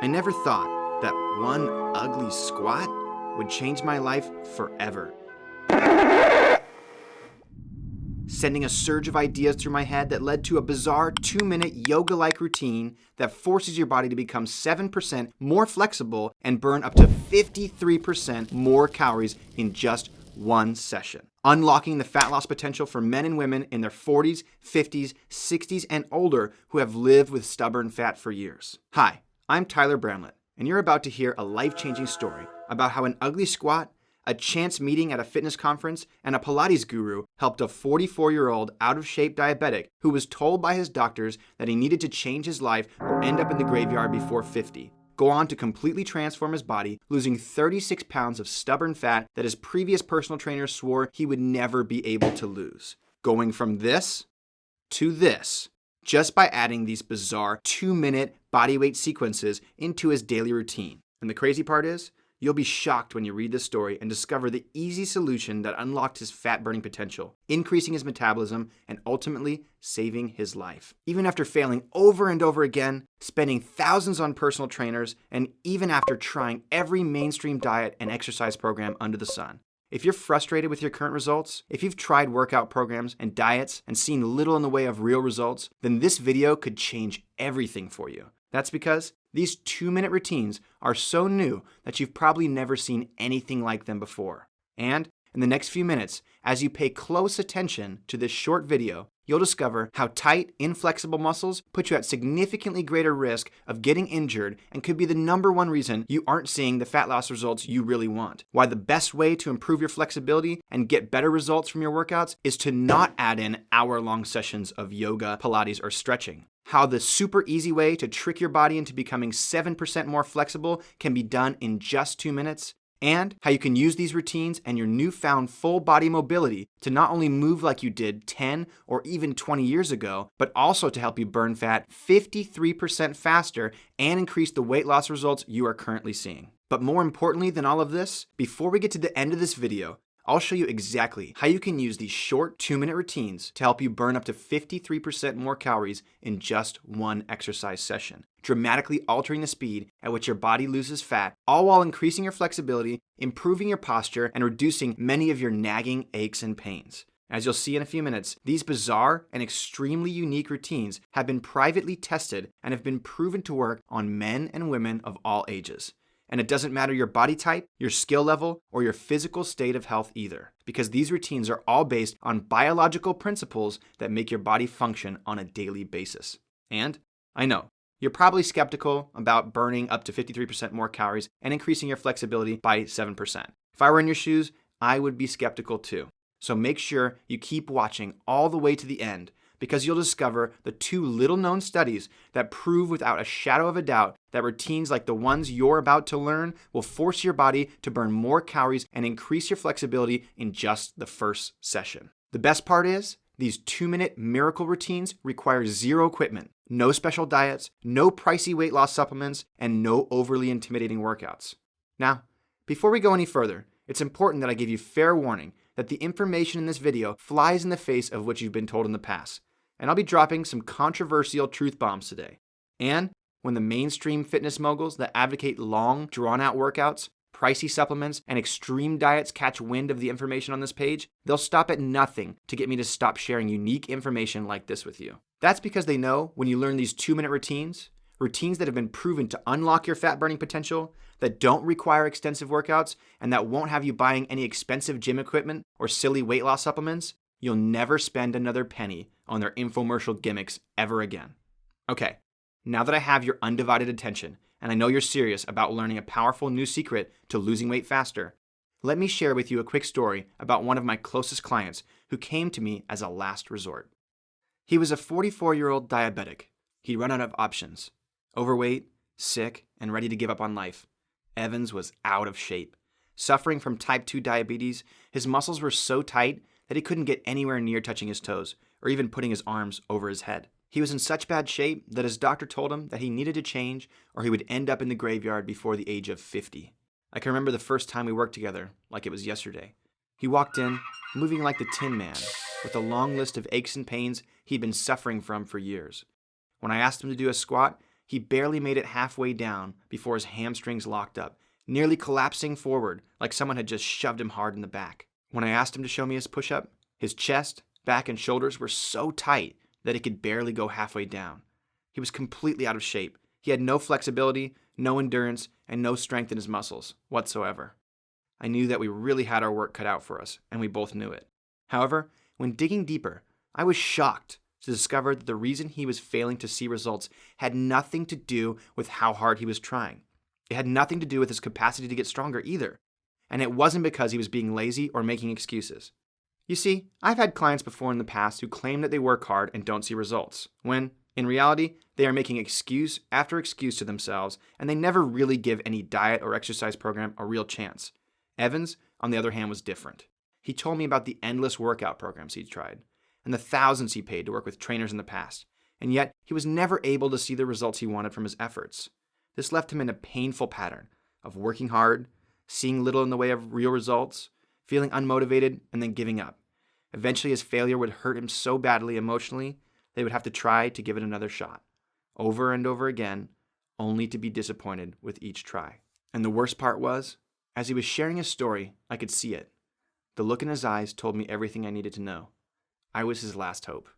I never thought that one ugly squat would change my life forever. Sending a surge of ideas through my head that led to a bizarre 2-minute yoga-like routine that forces your body to become 7% more flexible and burn up to 53% more calories in just one session. Unlocking the fat loss potential for men and women in their 40s, 50s, 60s, and older who have lived with stubborn fat for years. Hi, I'm Tyler Bramlett, and you're about to hear a life-changing story about how an ugly squat, a chance meeting at a fitness conference, and a Pilates guru helped a 44-year-old out-of-shape diabetic who was told by his doctors that he needed to change his life or end up in the graveyard before 50. Go on to completely transform his body, losing 36 pounds of stubborn fat that his previous personal trainer swore he would never be able to lose. Going from this to this, just by adding these bizarre 2-minute bodyweight sequences into his daily routine. And the crazy part is, you'll be shocked when you read this story and discover the easy solution that unlocked his fat-burning potential, increasing his metabolism, and ultimately saving his life. Even after failing over and over again, spending thousands on personal trainers, and even after trying every mainstream diet and exercise program under the sun. If you're frustrated with your current results, if you've tried workout programs and diets and seen little in the way of real results, then this video could change everything for you. That's because these 2-minute routines are so new that you've probably never seen anything like them before. And in the next few minutes, as you pay close attention to this short video, you'll discover how tight, inflexible muscles put you at significantly greater risk of getting injured and could be the #1 reason you aren't seeing the fat loss results you really want. Why the best way to improve your flexibility and get better results from your workouts is to not add in hour-long sessions of yoga, Pilates, or stretching. How the super easy way to trick your body into becoming 7% more flexible can be done in just 2 minutes, and how you can use these routines and your newfound full body mobility to not only move like you did 10 or even 20 years ago, but also to help you burn fat 53% faster and increase the weight loss results you are currently seeing. But more importantly than all of this, before we get to the end of this video, I'll show you exactly how you can use these short 2-minute routines to help you burn up to 53% more calories in just one exercise session, dramatically altering the speed at which your body loses fat, all while increasing your flexibility, improving your posture, and reducing many of your nagging aches and pains. As you'll see in a few minutes, these bizarre and extremely unique routines have been privately tested and have been proven to work on men and women of all ages. And it doesn't matter your body type, your skill level, or your physical state of health either, because these routines are all based on biological principles that make your body function on a daily basis. And I know, you're probably skeptical about burning up to 53% more calories and increasing your flexibility by 7%. If I were in your shoes, I would be skeptical too. So make sure you keep watching all the way to the end, because you'll discover the 2 little-known studies that prove without a shadow of a doubt that routines like the ones you're about to learn will force your body to burn more calories and increase your flexibility in just the first session. The best part is, these 2-minute miracle routines require zero equipment, no special diets, no pricey weight loss supplements, and no overly intimidating workouts. Now, before we go any further, it's important that I give you fair warning that the information in this video flies in the face of what you've been told in the past. And I'll be dropping some controversial truth bombs today. And when the mainstream fitness moguls that advocate long, drawn-out workouts, pricey supplements, and extreme diets catch wind of the information on this page, they'll stop at nothing to get me to stop sharing unique information like this with you. That's because they know when you learn these 2-minute routines that have been proven to unlock your fat-burning potential, that don't require extensive workouts, and that won't have you buying any expensive gym equipment or silly weight loss supplements, you'll never spend another penny on their infomercial gimmicks ever again. Okay, now that I have your undivided attention, and I know you're serious about learning a powerful new secret to losing weight faster, let me share with you a quick story about one of my closest clients who came to me as a last resort. He was a 44-year-old diabetic. He'd run out of options. Overweight, sick, and ready to give up on life. Evans was out of shape. Suffering from type 2 diabetes, his muscles were so tight that he couldn't get anywhere near touching his toes, or even putting his arms over his head. He was in such bad shape that his doctor told him that he needed to change or he would end up in the graveyard before the age of 50. I can remember the first time we worked together like it was yesterday. He walked in, moving like the Tin Man, with a long list of aches and pains he'd been suffering from for years. When I asked him to do a squat, he barely made it halfway down before his hamstrings locked up, nearly collapsing forward like someone had just shoved him hard in the back. When I asked him to show me his push-up, his chest, back, and shoulders were so tight that he could barely go halfway down. He was completely out of shape. He had no flexibility, no endurance, and no strength in his muscles whatsoever. I knew that we really had our work cut out for us, and we both knew it. However, when digging deeper, I was shocked to discover that the reason he was failing to see results had nothing to do with how hard he was trying. It had nothing to do with his capacity to get stronger either. And it wasn't because he was being lazy or making excuses. You see, I've had clients before in the past who claim that they work hard and don't see results, when, in reality, they are making excuse after excuse to themselves, and they never really give any diet or exercise program a real chance. Evans, on the other hand, was different. He told me about the endless workout programs he'd tried, and the thousands he paid to work with trainers in the past, and yet he was never able to see the results he wanted from his efforts. This left him in a painful pattern of working hard, seeing little in the way of real results, feeling unmotivated, and then giving up. Eventually, his failure would hurt him so badly emotionally, they would have to try to give it another shot, over and over again, only to be disappointed with each try. And the worst part was, as he was sharing his story, I could see it. The look in his eyes told me everything I needed to know. I was his last hope,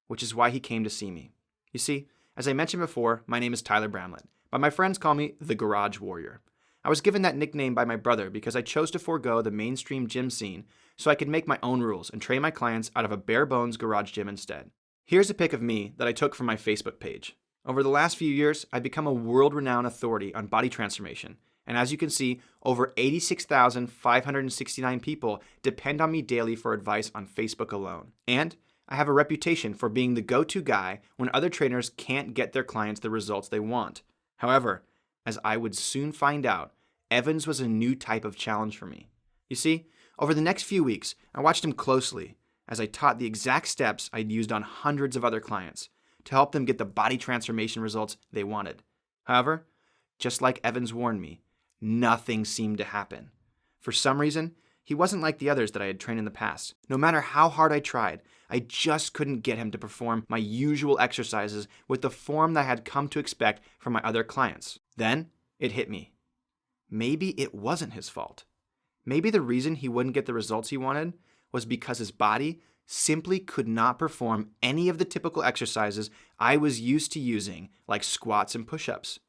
which is why he came to see me. You see, as I mentioned before, my name is Tyler Bramlett, but my friends call me the Garage Warrior. I was given that nickname by my brother because I chose to forego the mainstream gym scene so I could make my own rules and train my clients out of a bare-bones garage gym instead. Here's a pic of me that I took from my Facebook page. Over the last few years, I've become a world-renowned authority on body transformation, and as you can see, over 86,569 people depend on me daily for advice on Facebook alone. And I have a reputation for being the go-to guy when other trainers can't get their clients the results they want. However, as I would soon find out, Evans was a new type of challenge for me. You see, over the next few weeks, I watched him closely as I taught the exact steps I'd used on hundreds of other clients to help them get the body transformation results they wanted. However, just like Evans warned me, nothing seemed to happen. For some reason, he wasn't like the others that I had trained in the past. No matter how hard I tried, I just couldn't get him to perform my usual exercises with the form that I had come to expect from my other clients. Then, it hit me. Maybe it wasn't his fault. Maybe the reason he wouldn't get the results he wanted was because his body simply could not perform any of the typical exercises I was used to using, like squats and push-ups.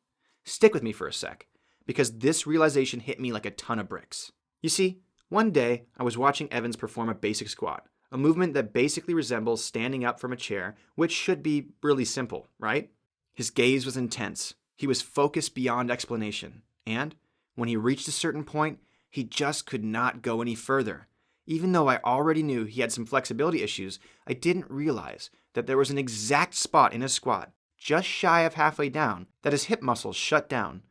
Stick with me for a sec, because this realization hit me like a ton of bricks. You see, one day I was watching Evans perform a basic squat, a movement that basically resembles standing up from a chair, which should be really simple, right? His gaze was intense. He was focused beyond explanation, and when he reached a certain point, he just could not go any further. Even though I already knew he had some flexibility issues, I didn't realize that there was an exact spot in his squat, just shy of halfway down, that his hip muscles shut down,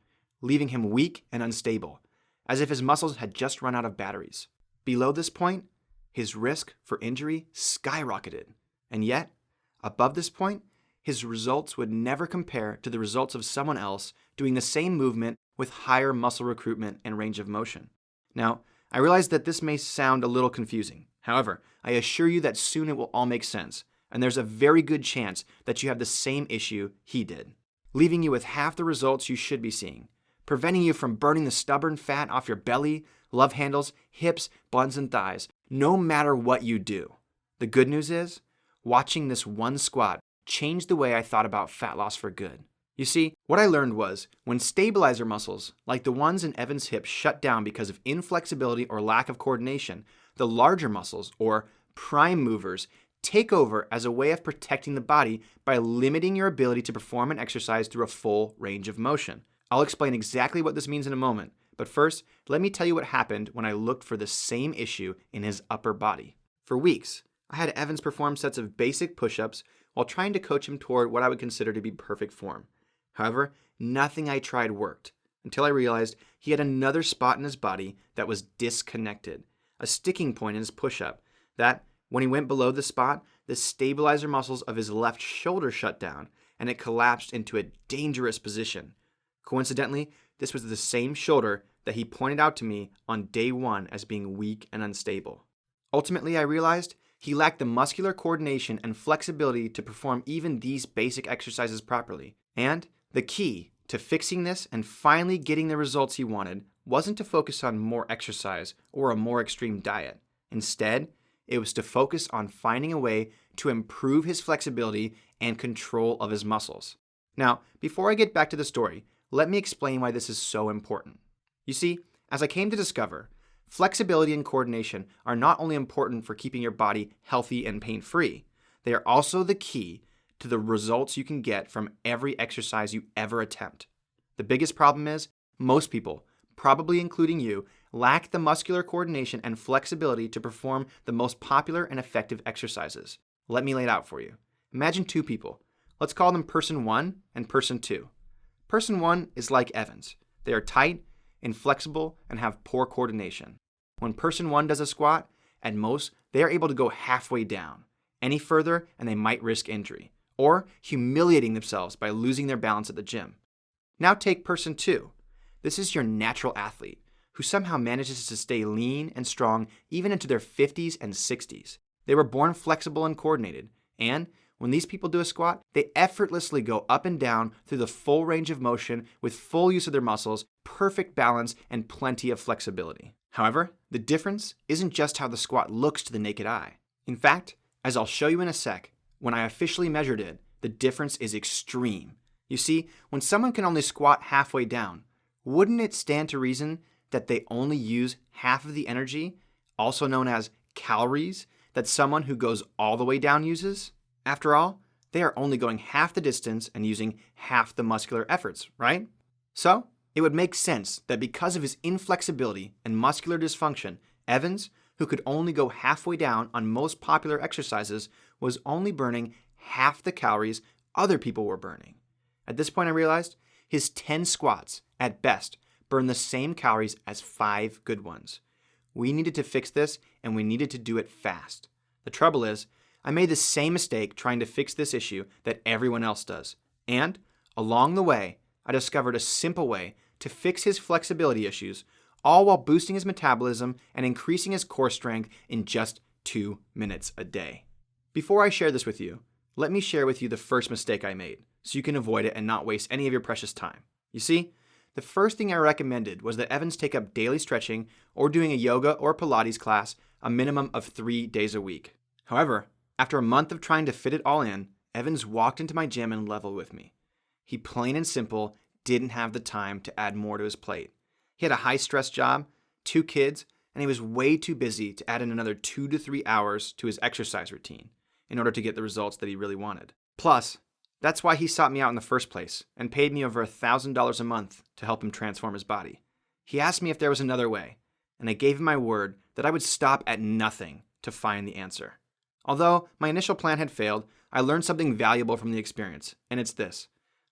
leaving him weak and unstable, as if his muscles had just run out of batteries. Below this point, his risk for injury skyrocketed, and yet, above this point, his results would never compare to the results of someone else doing the same movement with higher muscle recruitment and range of motion. Now, I realize that this may sound a little confusing. However, I assure you that soon it will all make sense, and there's a very good chance that you have the same issue he did, leaving you with half the results you should be seeing, preventing you from burning the stubborn fat off your belly, love handles, hips, buns, and thighs, no matter what you do. The good news is, watching this one squat changed the way I thought about fat loss for good. You see, what I learned was, when stabilizer muscles, like the ones in Evans' hips, shut down because of inflexibility or lack of coordination, the larger muscles, or prime movers, take over as a way of protecting the body by limiting your ability to perform an exercise through a full range of motion. I'll explain exactly what this means in a moment, but first, let me tell you what happened when I looked for the same issue in his upper body. For weeks, I had Evans perform sets of basic push-ups while trying to coach him toward what I would consider to be perfect form. However, nothing I tried worked, until I realized he had another spot in his body that was disconnected, a sticking point in his push-up, that, when he went below the spot, the stabilizer muscles of his left shoulder shut down, and it collapsed into a dangerous position. Coincidentally, this was the same shoulder that he pointed out to me on day one as being weak and unstable. Ultimately, I realized he lacked the muscular coordination and flexibility to perform even these basic exercises properly, and The key to fixing this and finally getting the results he wanted wasn't to focus on more exercise or a more extreme diet. Instead, it was to focus on finding a way to improve his flexibility and control of his muscles. Now, before I get back to the story, let me explain why this is so important. You see, as I came to discover, flexibility and coordination are not only important for keeping your body healthy and pain-free, they are also the key to the results you can get from every exercise you ever attempt. The biggest problem is, most people, probably including you, lack the muscular coordination and flexibility to perform the most popular and effective exercises. Let me lay it out for you. Imagine two people. Let's call them person 1 and person 2. Person 1 is like Evans. They are tight, inflexible, and have poor coordination. When person 1 does a squat, at most, they are able to go halfway down. Any further, and they might risk injury, or humiliating themselves by losing their balance at the gym. Now take person 2. This is your natural athlete, who somehow manages to stay lean and strong even into their 50s and 60s. They were born flexible and coordinated, and when these people do a squat, they effortlessly go up and down through the full range of motion with full use of their muscles, perfect balance, and plenty of flexibility. However, the difference isn't just how the squat looks to the naked eye. In fact, as I'll show you in a sec, when I officially measured it, the difference is extreme. You see, when someone can only squat halfway down, wouldn't it stand to reason that they only use half of the energy, also known as calories, that someone who goes all the way down uses? After all, they are only going half the distance and using half the muscular efforts, right? So, it would make sense that because of his inflexibility and muscular dysfunction, Evans, who could only go halfway down on most popular exercises, was only burning half the calories other people were burning. At this point I realized his 10 squats, at best, burn the same calories as 5 good ones. We needed to fix this, and we needed to do it fast. The trouble is, I made the same mistake trying to fix this issue that everyone else does. And, along the way, I discovered a simple way to fix his flexibility issues, all while boosting his metabolism and increasing his core strength in just 2 minutes a day. Before I share this with you, let me share with you the first mistake I made, so you can avoid it and not waste any of your precious time. You see, the first thing I recommended was that Evans take up daily stretching or doing a yoga or Pilates class a minimum of 3 days a week. However, after a month of trying to fit it all in, Evans walked into my gym and leveled with me. He plain and simple didn't have the time to add more to his plate. He had a high-stress job, 2 kids, and he was way too busy to add in another 2 to 3 hours to his exercise routine in order to get the results that he really wanted. Plus, that's why he sought me out in the first place and paid me over $1,000 a month to help him transform his body. He asked me if there was another way, and I gave him my word that I would stop at nothing to find the answer. Although my initial plan had failed, I learned something valuable from the experience, and it's this.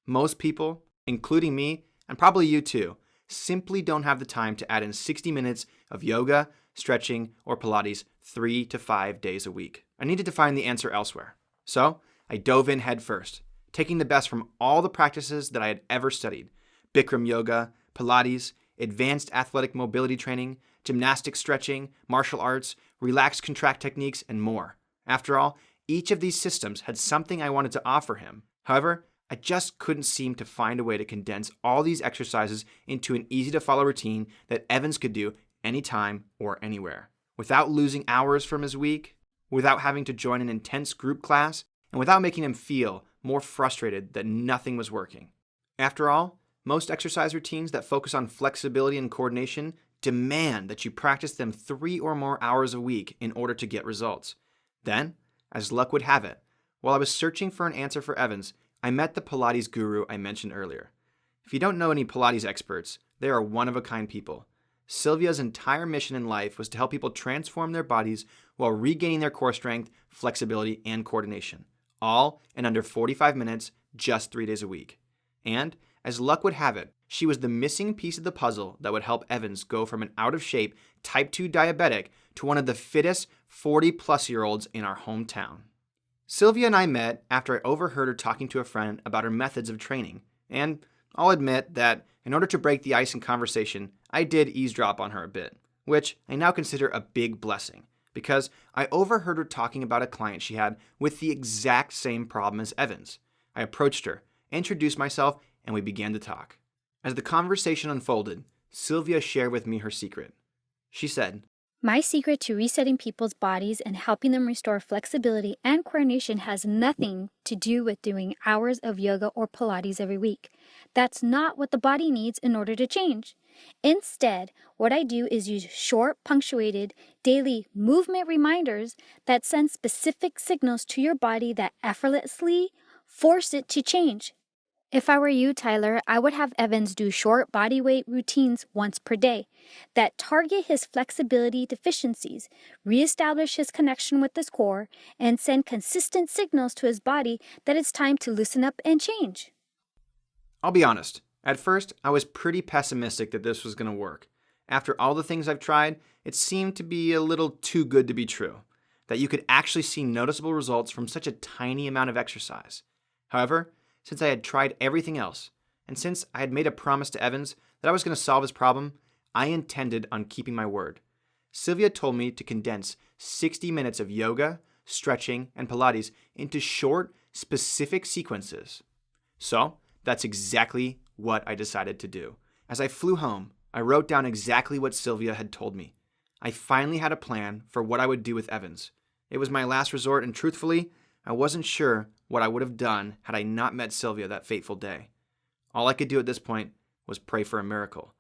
Most people, including me, and probably you too, simply don't have the time to add in 60 minutes of yoga, stretching, or Pilates 3 to 5 days a week. I needed to find the answer elsewhere. So I dove in head first, taking the best from all the practices that I had ever studied: Bikram yoga, Pilates, advanced athletic mobility training, gymnastic stretching, martial arts, relax contract techniques, and more. After all, each of these systems had something I wanted to offer him. However, I just couldn't seem to find a way to condense all these exercises into an easy-to-follow routine that Evans could do anytime or anywhere, without losing hours from his week, without having to join an intense group class, and without making him feel more frustrated that nothing was working. After all, most exercise routines that focus on flexibility and coordination demand that you practice them 3 or more hours a week in order to get results. Then, as luck would have it, while I was searching for an answer for Evans, I met the Pilates guru I mentioned earlier. If you don't know any Pilates experts, they are one-of-a-kind people. Sylvia's entire mission in life was to help people transform their bodies while regaining their core strength, flexibility, and coordination, all in under 45 minutes, just 3 days a week. And, as luck would have it, she was the missing piece of the puzzle that would help Evans go from an out-of-shape type 2 diabetic to one of the fittest 40-plus-year-olds in our hometown. Sylvia and I met after I overheard her talking to a friend about her methods of training, and I'll admit that in order to break the ice in conversation, I did eavesdrop on her a bit, which I now consider a big blessing, because I overheard her talking about a client she had with the exact same problem as Evans. I approached her, introduced myself, and we began to talk. As the conversation unfolded, Sylvia shared with me her secret. She said, My secret to resetting people's bodies and helping them restore flexibility and coordination has nothing to do with doing hours of yoga or Pilates every week. That's not what the body needs in order to change. Instead, what I do is use short, punctuated, daily movement reminders that send specific signals to your body that effortlessly force it to change. If I were you, Tyler, I would have Evans do short body weight routines once per day that target his flexibility deficiencies, reestablish his connection with his core, and send consistent signals to his body that it's time to loosen up and change. I'll be honest. At first, I was pretty pessimistic that this was going to work. After all the things I've tried, it seemed to be a little too good to be true, that you could actually see noticeable results from such a tiny amount of exercise. However, since I had tried everything else, and since I had made a promise to Evans that I was going to solve his problem, I intended on keeping my word. Sylvia told me to condense 60 minutes of yoga, stretching, and Pilates into short, specific sequences. So, that's exactly what I decided to do. As I flew home, I wrote down exactly what Sylvia had told me. I finally had a plan for what I would do with Evans. It was my last resort, and truthfully, I wasn't sure what I would have done had I not met Sylvia that fateful day. All I could do at this point was pray for a miracle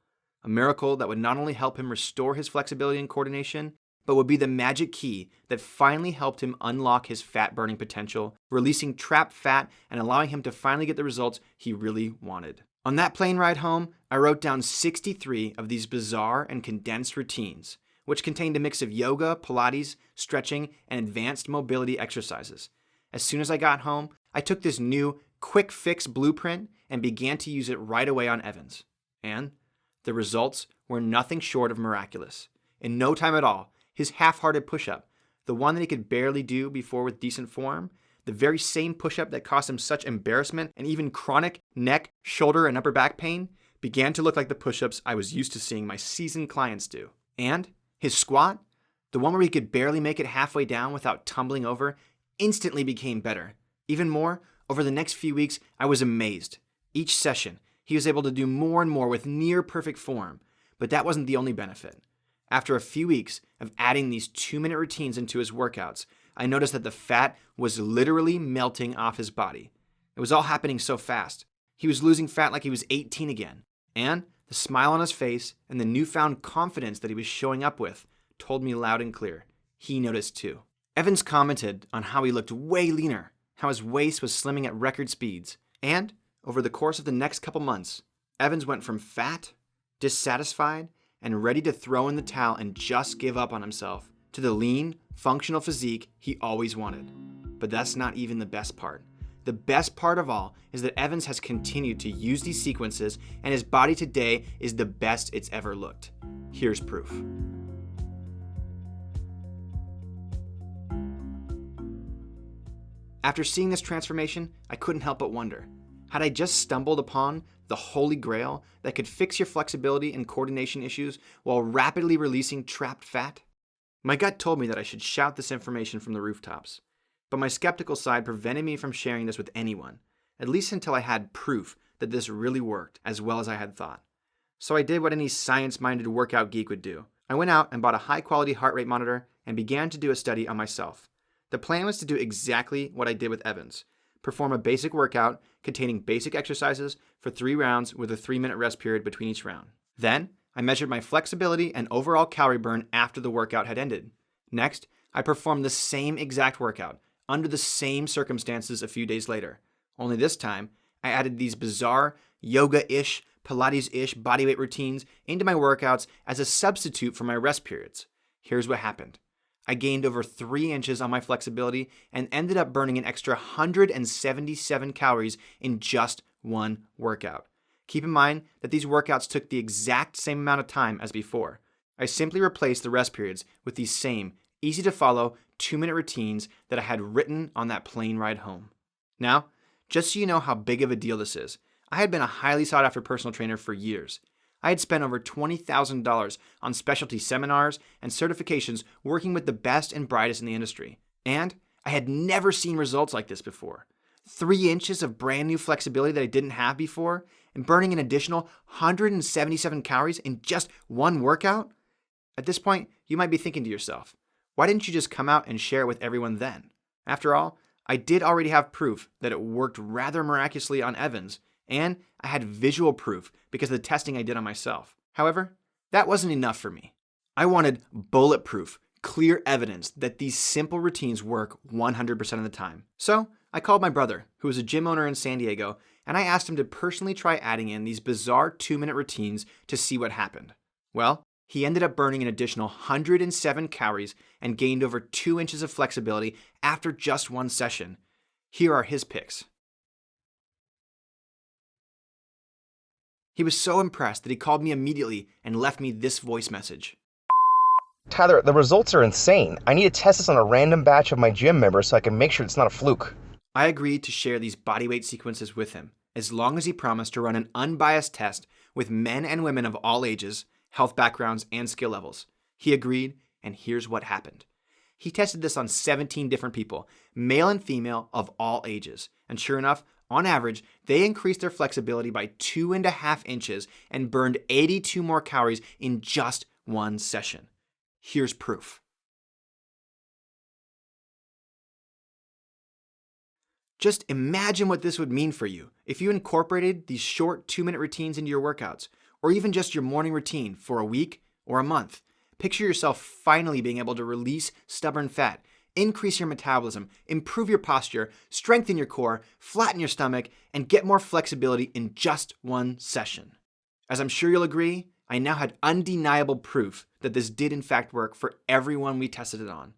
that would not only help him restore his flexibility and coordination, but would be the magic key that finally helped him unlock his fat-burning potential, releasing trapped fat and allowing him to finally get the results he really wanted. On that plane ride home, I wrote down 63 of these bizarre and condensed routines, which contained a mix of yoga, Pilates, stretching, and advanced mobility exercises. As soon as I got home, I took this new quick fix blueprint and began to use it right away on Evans. And the results were nothing short of miraculous. In no time at all, his half-hearted push-up, the one that he could barely do before with decent form, the very same push-up that caused him such embarrassment and even chronic neck, shoulder, and upper back pain, began to look like the push-ups I was used to seeing my seasoned clients do. And his squat, the one where he could barely make it halfway down without tumbling over, instantly became better. Even more, over the next few weeks, I was amazed. Each session, he was able to do more and more with near perfect form. But that wasn't the only benefit. After a few weeks of adding these 2-minute routines into his workouts, I noticed that the fat was literally melting off his body. It was all happening so fast. He was losing fat like he was 18 again. And the smile on his face and the newfound confidence that he was showing up with told me loud and clear. He noticed too. Evans commented on how he looked way leaner, how his waist was slimming at record speeds. And over the course of the next couple months, Evans went from fat, dissatisfied, and ready to throw in the towel and just give up on himself, to the lean, functional physique he always wanted. But that's not even the best part. The best part of all is that Evans has continued to use these sequences, and his body today is the best it's ever looked. Here's proof. After seeing this transformation, I couldn't help but wonder, had I just stumbled upon the holy grail that could fix your flexibility and coordination issues while rapidly releasing trapped fat? My gut told me that I should shout this information from the rooftops, but my skeptical side prevented me from sharing this with anyone, at least until I had proof that this really worked as well as I had thought. So I did what any science-minded workout geek would do. I went out and bought a high-quality heart rate monitor and began to do a study on myself. The plan was to do exactly what I did with Evans, perform a basic workout containing basic exercises for 3 rounds with a 3-minute rest period between each round. Then, I measured my flexibility and overall calorie burn after the workout had ended. Next, I performed the same exact workout under the same circumstances a few days later. Only this time, I added these bizarre yoga-ish, Pilates-ish bodyweight routines into my workouts as a substitute for my rest periods. Here's what happened. I gained over 3 inches on my flexibility and ended up burning an extra 177 calories in just one workout. Keep in mind that these workouts took the exact same amount of time as before. I simply replaced the rest periods with these same, easy-to-follow 2-minute routines that I had written on that plane ride home. Now, just so you know how big of a deal this is, I had been a highly sought-after personal trainer for years. I had spent over $20,000 on specialty seminars and certifications working with the best and brightest in the industry. And I had never seen results like this before. 3 inches of brand new flexibility that I didn't have before, and burning an additional 177 calories in just one workout? At this point, you might be thinking to yourself, why didn't you just come out and share it with everyone then? After all, I did already have proof that it worked rather miraculously on Evans, and I had visual proof because of the testing I did on myself. However, that wasn't enough for me. I wanted bulletproof, clear evidence that these simple routines work 100% of the time. So I called my brother, who is a gym owner in San Diego, and I asked him to personally try adding in these bizarre 2-minute routines to see what happened. Well, he ended up burning an additional 107 calories and gained over 2 inches of flexibility after just one session. Here are his picks. He was so impressed that he called me immediately and left me this voice message. Tyler, the results are insane. I need to test this on a random batch of my gym members so I can make sure it's not a fluke. I agreed to share these bodyweight sequences with him, as long as he promised to run an unbiased test with men and women of all ages, health backgrounds, and skill levels. He agreed, and here's what happened. He tested this on 17 different people, male and female of all ages, and sure enough, on average, they increased their flexibility by 2.5 inches and burned 82 more calories in just one session. Here's proof. Just imagine what this would mean for you if you incorporated these short 2-minute routines into your workouts, or even just your morning routine for a week or a month. Picture yourself finally being able to release stubborn fat, increase your metabolism, improve your posture, strengthen your core, flatten your stomach, and get more flexibility in just one session. As I'm sure you'll agree, I now had undeniable proof that this did in fact work for everyone we tested it on.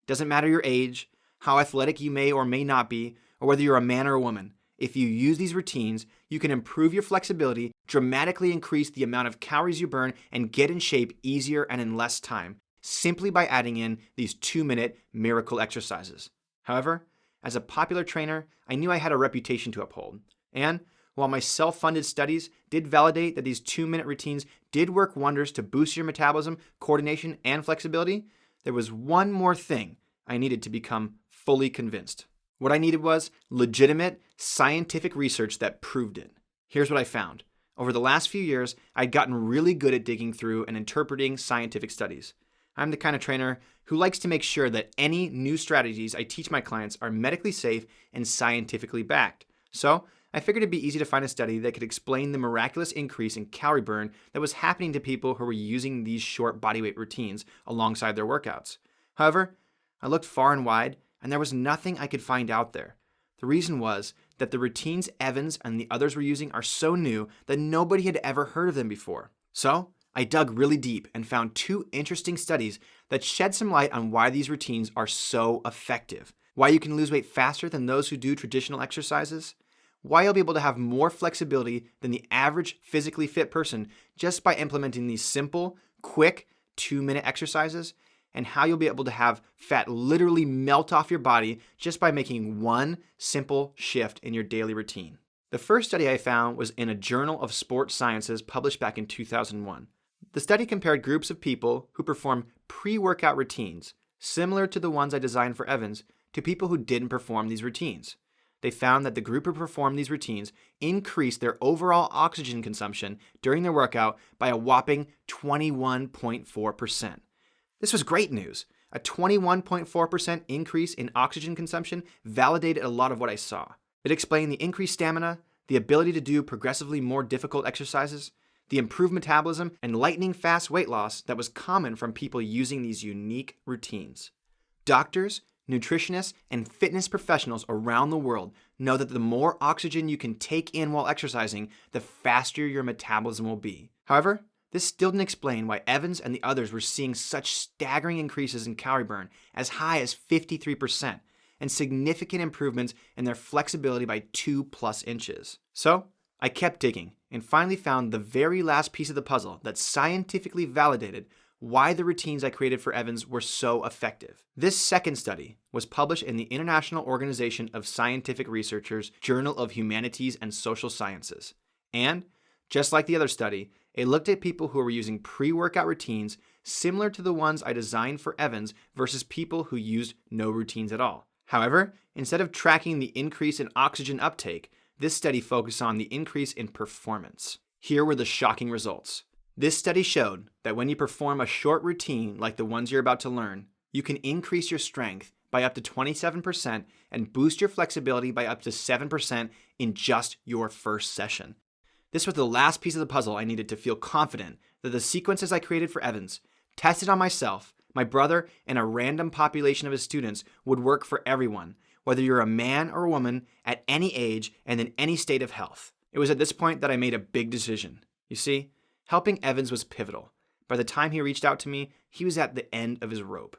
Doesn't matter your age, how athletic you may or may not be, or whether you're a man or a woman. If you use these routines, you can improve your flexibility, dramatically increase the amount of calories you burn, and get in shape easier and in less time, simply by adding in these 2-minute miracle exercises. However, as a popular trainer, I knew I had a reputation to uphold. And while my self-funded studies did validate that these 2-minute routines did work wonders to boost your metabolism, coordination, and flexibility, there was one more thing I needed to become fully convinced. What I needed was legitimate scientific research that proved it. Here's what I found. Over the last few years, I'd gotten really good at digging through and interpreting scientific studies. I'm the kind of trainer who likes to make sure that any new strategies I teach my clients are medically safe and scientifically backed. So I figured it'd be easy to find a study that could explain the miraculous increase in calorie burn that was happening to people who were using these short bodyweight routines alongside their workouts. However, I looked far and wide, and there was nothing I could find out there. The reason was that the routines Evans and the others were using are so new that nobody had ever heard of them before. So I dug really deep and found 2 interesting studies that shed some light on why these routines are so effective, why you can lose weight faster than those who do traditional exercises, why you'll be able to have more flexibility than the average physically fit person just by implementing these simple, quick 2-minute exercises, and how you'll be able to have fat literally melt off your body just by making one simple shift in your daily routine. The first study I found was in a Journal of Sports Sciences published back in 2001. The study compared groups of people who perform pre-workout routines, similar to the ones I designed for Evans, to people who didn't perform these routines. They found that the group who performed these routines increased their overall oxygen consumption during their workout by a whopping 21.4%. This was great news. A 21.4% increase in oxygen consumption validated a lot of what I saw. It explained the increased stamina, the ability to do progressively more difficult exercises, the improved metabolism, and lightning fast weight loss that was common from people using these unique routines. Doctors, nutritionists, and fitness professionals around the world know that the more oxygen you can take in while exercising, the faster your metabolism will be. However, this still didn't explain why Evans and the others were seeing such staggering increases in calorie burn, as high as 53%, and significant improvements in their flexibility by 2+ inches. So I kept digging and finally found the very last piece of the puzzle that scientifically validated why the routines I created for Evans were so effective. This second study was published in the International Organization of Scientific Researchers Journal of Humanities and Social Sciences. And, just like the other study, it looked at people who were using pre-workout routines similar to the ones I designed for Evans versus people who used no routines at all. However, instead of tracking the increase in oxygen uptake, this study focused on the increase in performance. Here were the shocking results. This study showed that when you perform a short routine like the ones you're about to learn, you can increase your strength by up to 27% and boost your flexibility by up to 7% in just your first session. This was the last piece of the puzzle I needed to feel confident that the sequences I created for Evans, tested on myself, my brother, and a random population of his students would work for everyone, whether you're a man or a woman, at any age and in any state of health. It was at this point that I made a big decision. You see, helping Evans was pivotal. By the time he reached out to me, he was at the end of his rope.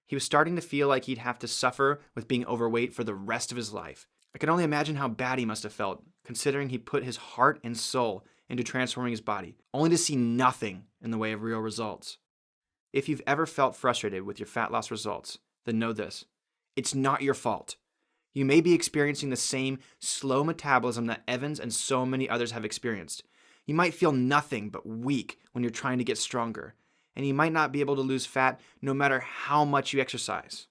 He was starting to feel like he'd have to suffer with being overweight for the rest of his life. I can only imagine how bad he must have felt, considering he put his heart and soul into transforming his body, only to see nothing in the way of real results. If you've ever felt frustrated with your fat loss results, then know this: it's not your fault. You may be experiencing the same slow metabolism that Evans and so many others have experienced. You might feel nothing but weak when you're trying to get stronger, and you might not be able to lose fat no matter how much you exercise.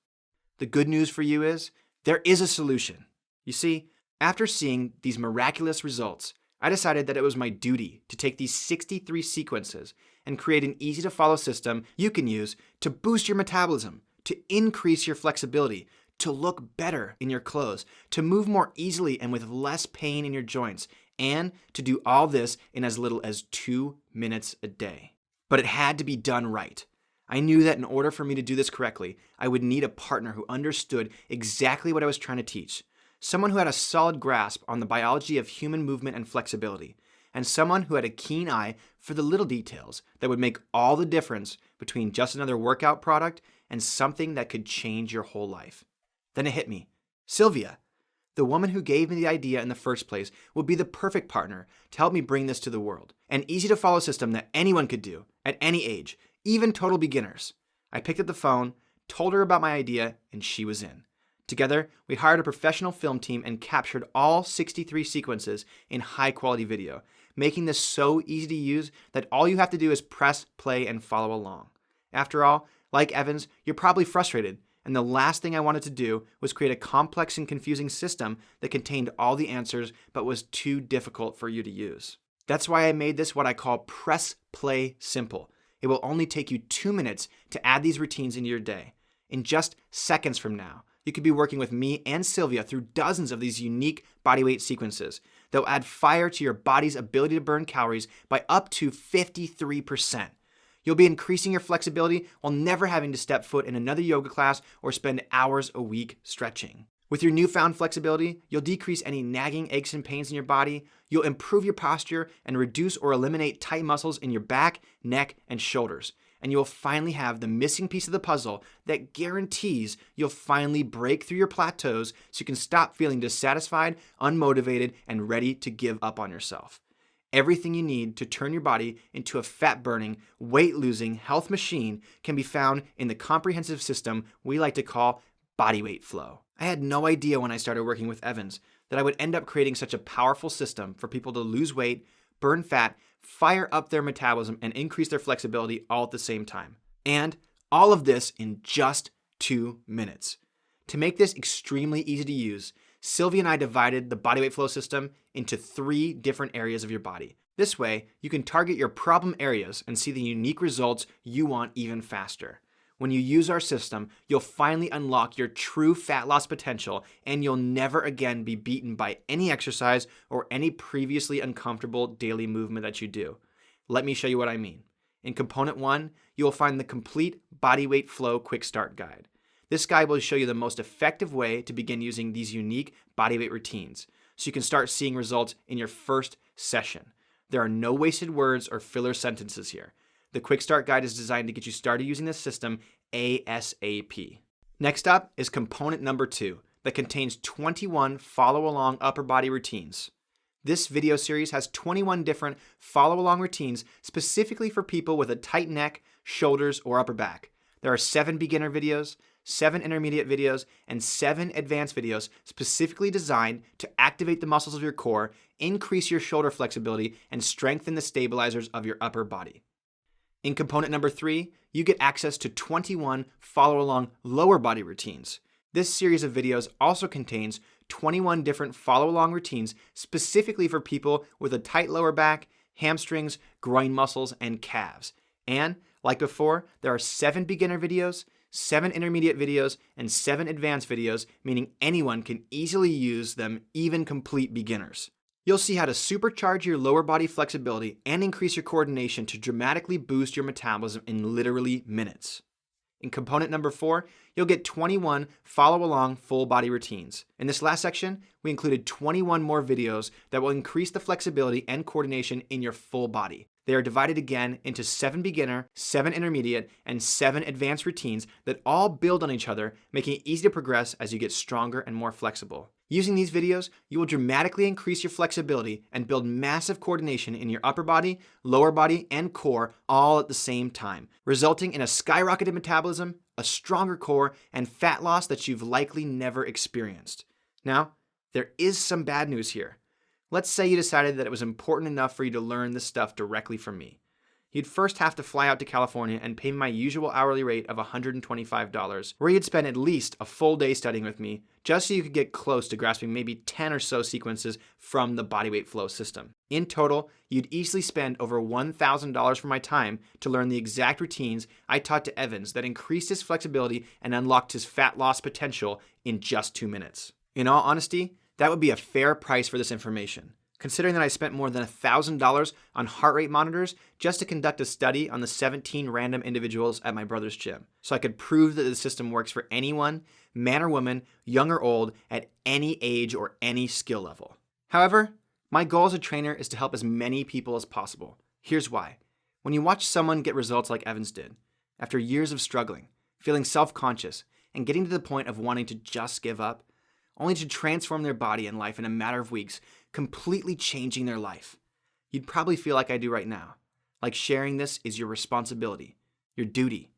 The good news for you is there is a solution. You see, after seeing these miraculous results, I decided that it was my duty to take these 63 sequences and create an easy-to-follow system you can use to boost your metabolism, to increase your flexibility, to look better in your clothes, to move more easily and with less pain in your joints, and to do all this in as little as 2 minutes a day. But it had to be done right. I knew that in order for me to do this correctly, I would need a partner who understood exactly what I was trying to teach, someone who had a solid grasp on the biology of human movement and flexibility, and someone who had a keen eye for the little details that would make all the difference between just another workout product and something that could change your whole life. Then it hit me. Sylvia, the woman who gave me the idea in the first place, would be the perfect partner to help me bring this to the world. An easy-to-follow system that anyone could do, at any age, even total beginners. I picked up the phone, told her about my idea, and she was in. Together, we hired a professional film team and captured all 63 sequences in high-quality video, making this so easy to use that all you have to do is press play and follow along. After all, like Evans, you're probably frustrated, and the last thing I wanted to do was create a complex and confusing system that contained all the answers but was too difficult for you to use. That's why I made this what I call press play simple. It will only take you 2 minutes to add these routines into your day. In just seconds from now, you could be working with me and Sylvia through dozens of these unique bodyweight sequences that will add fire to your body's ability to burn calories by up to 53%. You'll be increasing your flexibility while never having to step foot in another yoga class or spend hours a week stretching. With your newfound flexibility, you'll decrease any nagging aches and pains in your body, you'll improve your posture and reduce or eliminate tight muscles in your back, neck, and shoulders. And you'll finally have the missing piece of the puzzle that guarantees you'll finally break through your plateaus so you can stop feeling dissatisfied, unmotivated, and ready to give up on yourself. Everything you need to turn your body into a fat-burning, weight-losing health machine can be found in the comprehensive system we like to call Bodyweight Flow. I had no idea when I started working with Evans that I would end up creating such a powerful system for people to lose weight, burn fat, fire up their metabolism, and increase their flexibility all at the same time. And all of this in just 2 minutes. To make this extremely easy to use, Sylvia and I divided the Bodyweight Flow system into 3 different areas of your body. This way, you can target your problem areas and see the unique results you want even faster. When you use our system, you'll finally unlock your true fat loss potential, and you'll never again be beaten by any exercise or any previously uncomfortable daily movement that you do. Let me show you what I mean. In Component 1, you will find the complete Bodyweight Flow Quick Start Guide. This guide will show you the most effective way to begin using these unique bodyweight routines, so you can start seeing results in your first session. There are no wasted words or filler sentences here. The Quick Start Guide is designed to get you started using this system ASAP. Next up is component number 2 that contains 21 follow-along upper body routines. This video series has 21 different follow-along routines specifically for people with a tight neck, shoulders, or upper back. There are 7 beginner videos, 7 intermediate videos, and 7 advanced videos specifically designed to activate the muscles of your core, increase your shoulder flexibility, and strengthen the stabilizers of your upper body. In component number 3, you get access to 21 follow-along lower body routines. This series of videos also contains 21 different follow-along routines specifically for people with a tight lower back, hamstrings, groin muscles, and calves. And, like before, there are 7 beginner videos, 7 intermediate videos, and 7 advanced videos, meaning anyone can easily use them, even complete beginners. You'll see how to supercharge your lower body flexibility and increase your coordination to dramatically boost your metabolism in literally minutes. In component number 4, you'll get 21 follow-along full body routines. In this last section, we included 21 more videos that will increase the flexibility and coordination in your full body. They are divided again into 7 beginner, 7 intermediate, and 7 advanced routines that all build on each other, making it easy to progress as you get stronger and more flexible. Using these videos, you will dramatically increase your flexibility and build massive coordination in your upper body, lower body, and core all at the same time, resulting in a skyrocketed metabolism, a stronger core, and fat loss that you've likely never experienced. Now, there is some bad news here. Let's say you decided that it was important enough for you to learn this stuff directly from me. You'd first have to fly out to California and pay me my usual hourly rate of $125, where you'd spend at least a full day studying with me, just so you could get close to grasping maybe 10 or so sequences from the Bodyweight Flow system. In total, you'd easily spend over $1,000 for my time to learn the exact routines I taught to Evans that increased his flexibility and unlocked his fat loss potential in just 2 minutes. In all honesty, that would be a fair price for this information, considering that I spent more than $1,000 on heart rate monitors just to conduct a study on the 17 random individuals at my brother's gym, so I could prove that the system works for anyone, man or woman, young or old, at any age or any skill level. However, my goal as a trainer is to help as many people as possible. Here's why. When you watch someone get results like Evans did, after years of struggling, feeling self-conscious, and getting to the point of wanting to just give up, only to transform their body and life in a matter of weeks, completely changing their life, you'd probably feel like I do right now, like sharing this is your responsibility, your duty,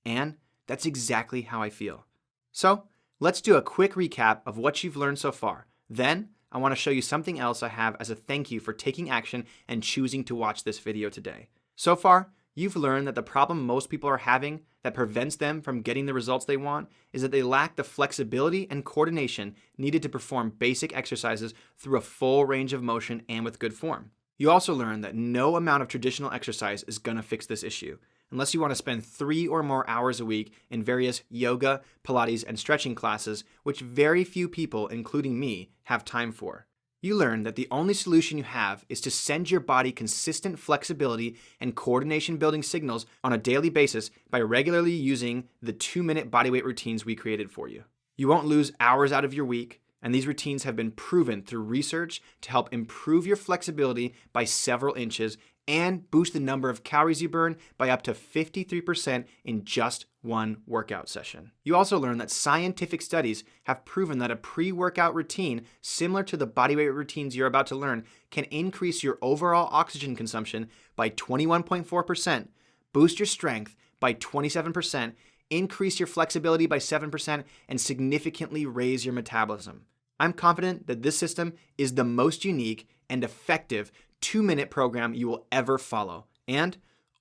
and that's exactly how I feel. So, let's do a quick recap of what you've learned so far. Then, I want to show you something else I have as a thank you for taking action and choosing to watch this video today. So far, you've learned that the problem most people are having that prevents them from getting the results they want is that they lack the flexibility and coordination needed to perform basic exercises through a full range of motion and with good form. You also learned that no amount of traditional exercise is going to fix this issue, unless you want to spend 3 or more hours a week in various yoga, Pilates, and stretching classes, which very few people, including me, have time for. You learn that the only solution you have is to send your body consistent flexibility and coordination building signals on a daily basis by regularly using the 2-minute bodyweight routines we created for you. You won't lose hours out of your week, and these routines have been proven through research to help improve your flexibility by several inches and boost the number of calories you burn by up to 53% in just one workout session. You also learn that scientific studies have proven that a pre-workout routine similar to the bodyweight routines you're about to learn can increase your overall oxygen consumption by 21.4%, boost your strength by 27%, increase your flexibility by 7%, and significantly raise your metabolism. I'm confident that this system is the most unique and effective 2-minute program you will ever follow. And,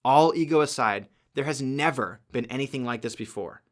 all ego aside, there has never been anything like this before.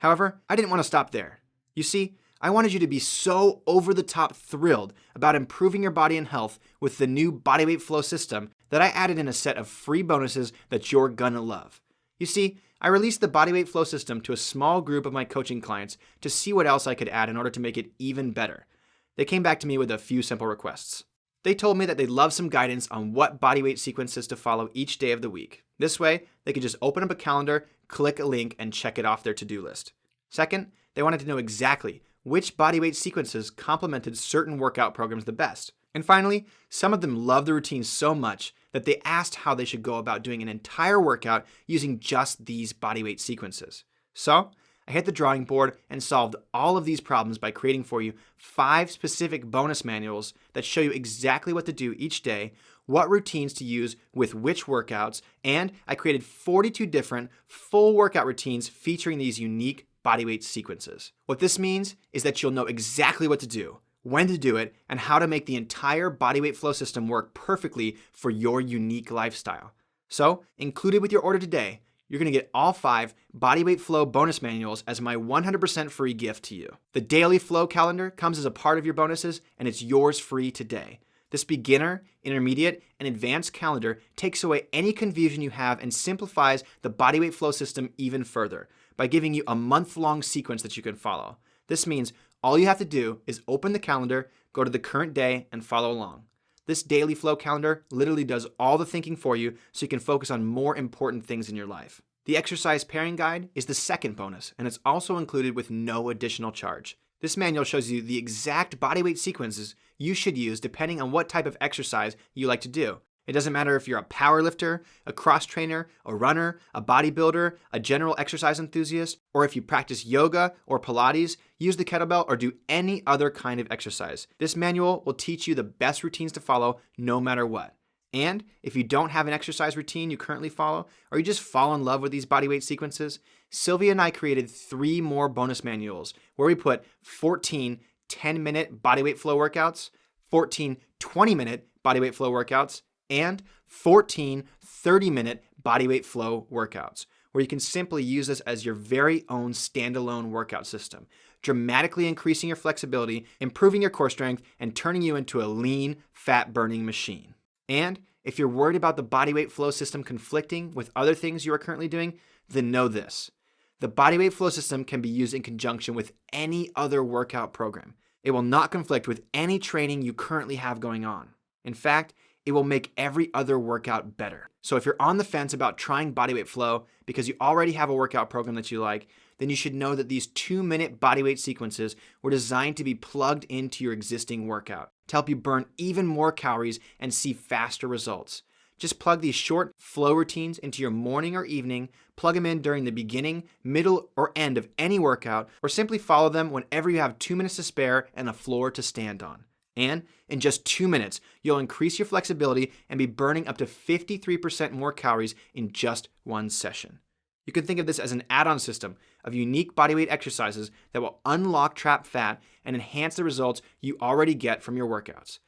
However, I didn't want to stop there. You see, I wanted you to be so over-the-top thrilled about improving your body and health with the new Bodyweight Flow system that I added in a set of free bonuses that you're gonna love. You see, I released the Bodyweight Flow system to a small group of my coaching clients to see what else I could add in order to make it even better. They came back to me with a few simple requests. They told me that they'd love some guidance on what bodyweight sequences to follow each day of the week. This way, they could just open up a calendar, click a link, and check it off their to-do list. Second, they wanted to know exactly which bodyweight sequences complemented certain workout programs the best. And finally, some of them loved the routine so much that they asked how they should go about doing an entire workout using just these bodyweight sequences. So, I hit the drawing board and solved all of these problems by creating for you 5 specific bonus manuals that show you exactly what to do each day, what routines to use with which workouts, and I created 42 different full workout routines featuring these unique bodyweight sequences. What this means is that you'll know exactly what to do, when to do it, and how to make the entire Bodyweight Flow system work perfectly for your unique lifestyle. So, included with your order today, you're going to get all 5 Bodyweight Flow bonus manuals as my 100% free gift to you. The Daily Flow calendar comes as a part of your bonuses, and it's yours free today. This beginner, intermediate, and advanced calendar takes away any confusion you have and simplifies the Bodyweight Flow system even further by giving you a month-long sequence that you can follow. This means all you have to do is open the calendar, go to the current day, and follow along. This Daily Flow calendar literally does all the thinking for you so you can focus on more important things in your life. The exercise pairing guide is the second bonus, and it's also included with no additional charge. This manual shows you the exact bodyweight sequences you should use depending on what type of exercise you like to do. It doesn't matter if you're a power lifter, a cross trainer, a runner, a bodybuilder, a general exercise enthusiast, or if you practice yoga or Pilates, use the kettlebell, or do any other kind of exercise. This manual will teach you the best routines to follow no matter what. And if you don't have an exercise routine you currently follow, or you just fall in love with these bodyweight sequences, Sylvia and I created 3 more bonus manuals where we put 14 10-minute bodyweight flow workouts, 14 20-minute bodyweight flow workouts, and 14 30-minute bodyweight flow workouts, where you can simply use this as your very own standalone workout system, dramatically increasing your flexibility, improving your core strength, and turning you into a lean, fat-burning machine. And if you're worried about the bodyweight flow system conflicting with other things you are currently doing, then know this. The bodyweight flow system can be used in conjunction with any other workout program. It will not conflict with any training you currently have going on. In fact, it will make every other workout better. So if you're on the fence about trying bodyweight flow because you already have a workout program that you like, then you should know that these 2-minute bodyweight sequences were designed to be plugged into your existing workout to help you burn even more calories and see faster results. Just plug these short flow routines into your morning or evening, plug them in during the beginning, middle, or end of any workout, or simply follow them whenever you have 2 minutes to spare and a floor to stand on. And in just 2 minutes, you'll increase your flexibility and be burning up to 53% more calories in just one session. You can think of this as an add-on system of unique bodyweight exercises that will unlock trapped fat and enhance the results you already get from your workouts.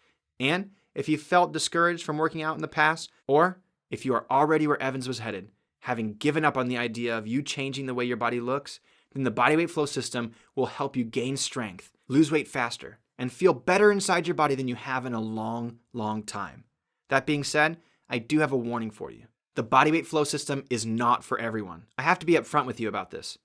And if you felt discouraged from working out in the past, or if you are already where Evans was headed, having given up on the idea of you changing the way your body looks, then the Bodyweight Flow system will help you gain strength, lose weight faster, and feel better inside your body than you have in a long, long time. That being said, I do have a warning for you. The Bodyweight Flow system is not for everyone. I have to be upfront with you about this.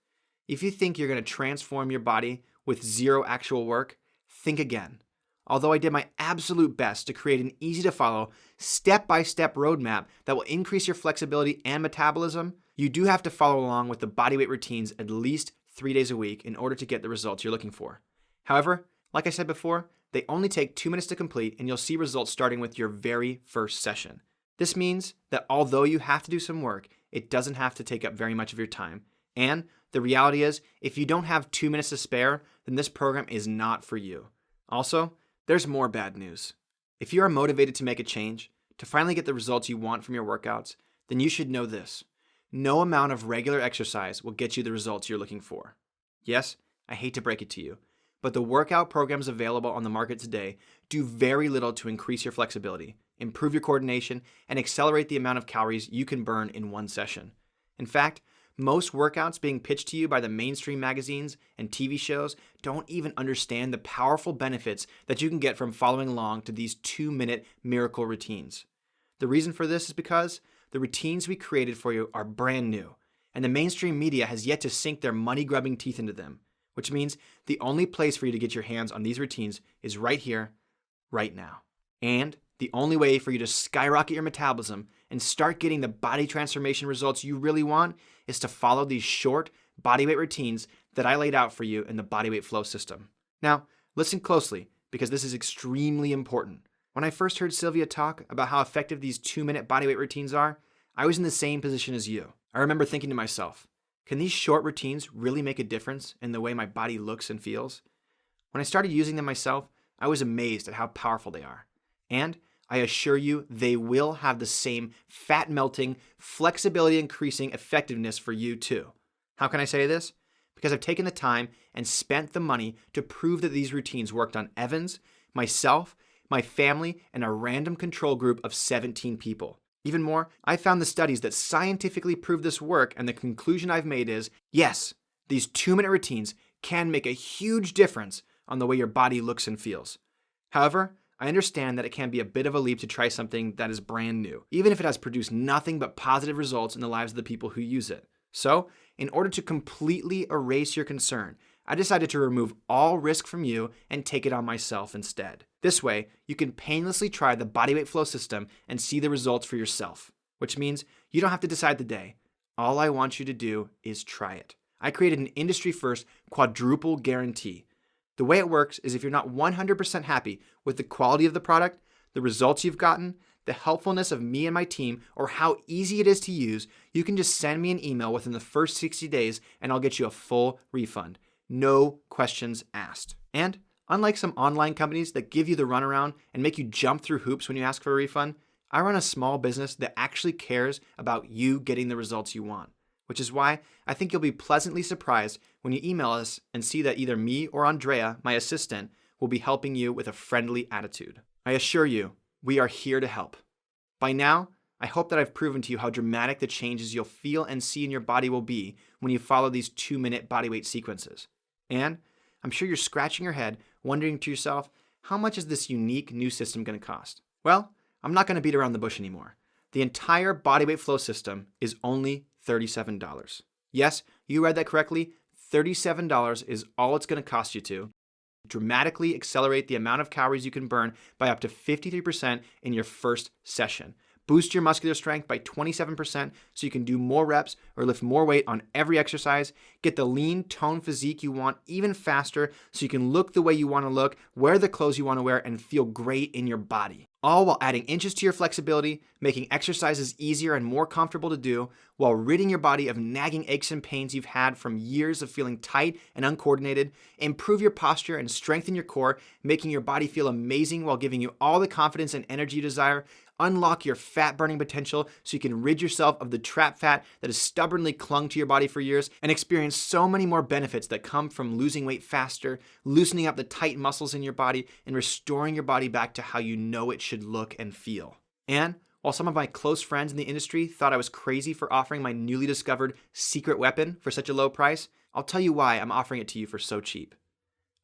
If you think you're going to transform your body with zero actual work, think again. Although I did my absolute best to create an easy-to-follow, step-by-step roadmap that will increase your flexibility and metabolism, you do have to follow along with the bodyweight routines at least 3 days a week in order to get the results you're looking for. However, like I said before, they only take 2 minutes to complete, and you'll see results starting with your very first session. This means that although you have to do some work, it doesn't have to take up very much of your time. And the reality is, if you don't have 2 minutes to spare, then this program is not for you. Also, there's more bad news. If you are motivated to make a change, to finally get the results you want from your workouts, then you should know this. No amount of regular exercise will get you the results you're looking for. Yes, I hate to break it to you, but the workout programs available on the market today do very little to increase your flexibility, improve your coordination, and accelerate the amount of calories you can burn in one session. In fact, most workouts being pitched to you by the mainstream magazines and TV shows don't even understand the powerful benefits that you can get from following along to these 2-minute miracle routines. The reason for this is because the routines we created for you are brand new, and the mainstream media has yet to sink their money-grubbing teeth into them, which means the only place for you to get your hands on these routines is right here, right now. And the only way for you to skyrocket your metabolism and start getting the body transformation results you really want is to follow these short bodyweight routines that I laid out for you in the Bodyweight Flow system. Now, listen closely because this is extremely important. When I first heard Sylvia talk about how effective these 2-minute bodyweight routines are, I was in the same position as you. I remember thinking to myself, can these short routines really make a difference in the way my body looks and feels? When I started using them myself, I was amazed at how powerful they are. And I assure you, they will have the same fat-melting, flexibility-increasing effectiveness for you too. How can I say this? Because I've taken the time and spent the money to prove that these routines worked on Evans, myself, my family, and a random control group of 17 people. Even more, I found the studies that scientifically prove this work, and the conclusion I've made is, yes, these 2-minute routines can make a huge difference on the way your body looks and feels. However, I understand that it can be a bit of a leap to try something that is brand new, even if it has produced nothing but positive results in the lives of the people who use it. So, in order to completely erase your concern, I decided to remove all risk from you and take it on myself instead. This way, you can painlessly try the Bodyweight Flow system and see the results for yourself, which means you don't have to decide the day. All I want you to do is try it. I created an industry-first quadruple guarantee. The way it works is if you're not 100% happy with the quality of the product, the results you've gotten, the helpfulness of me and my team, or how easy it is to use, you can just send me an email within the first 60 days and I'll get you a full refund. No questions asked. And unlike some online companies that give you the runaround and make you jump through hoops when you ask for a refund, I run a small business that actually cares about you getting the results you want, which is why I think you'll be pleasantly surprised when you email us and see that either me or Andrea, my assistant, will be helping you with a friendly attitude. I assure you, we are here to help. By now, I hope that I've proven to you how dramatic the changes you'll feel and see in your body will be when you follow these 2-minute bodyweight sequences. And I'm sure you're scratching your head, wondering to yourself, how much is this unique new system going to cost? Well, I'm not going to beat around the bush anymore. The entire Bodyweight Flow system is only $37. Yes, you read that correctly. $37 is all it's going to cost you to dramatically accelerate the amount of calories you can burn by up to 53% in your first session. Boost your muscular strength by 27% so you can do more reps or lift more weight on every exercise. Get the lean, toned physique you want even faster so you can look the way you want to look, wear the clothes you want to wear, and feel great in your body. All while adding inches to your flexibility, making exercises easier and more comfortable to do, while ridding your body of nagging aches and pains you've had from years of feeling tight and uncoordinated. Improve your posture and strengthen your core, making your body feel amazing while giving you all the confidence and energy you desire. Unlock your fat burning potential so you can rid yourself of the trap fat that has stubbornly clung to your body for years, and experience so many more benefits that come from losing weight faster, loosening up the tight muscles in your body, and restoring your body back to how you know it should look and feel. And while some of my close friends in the industry thought I was crazy for offering my newly discovered secret weapon for such a low price, I'll tell you why I'm offering it to you for so cheap.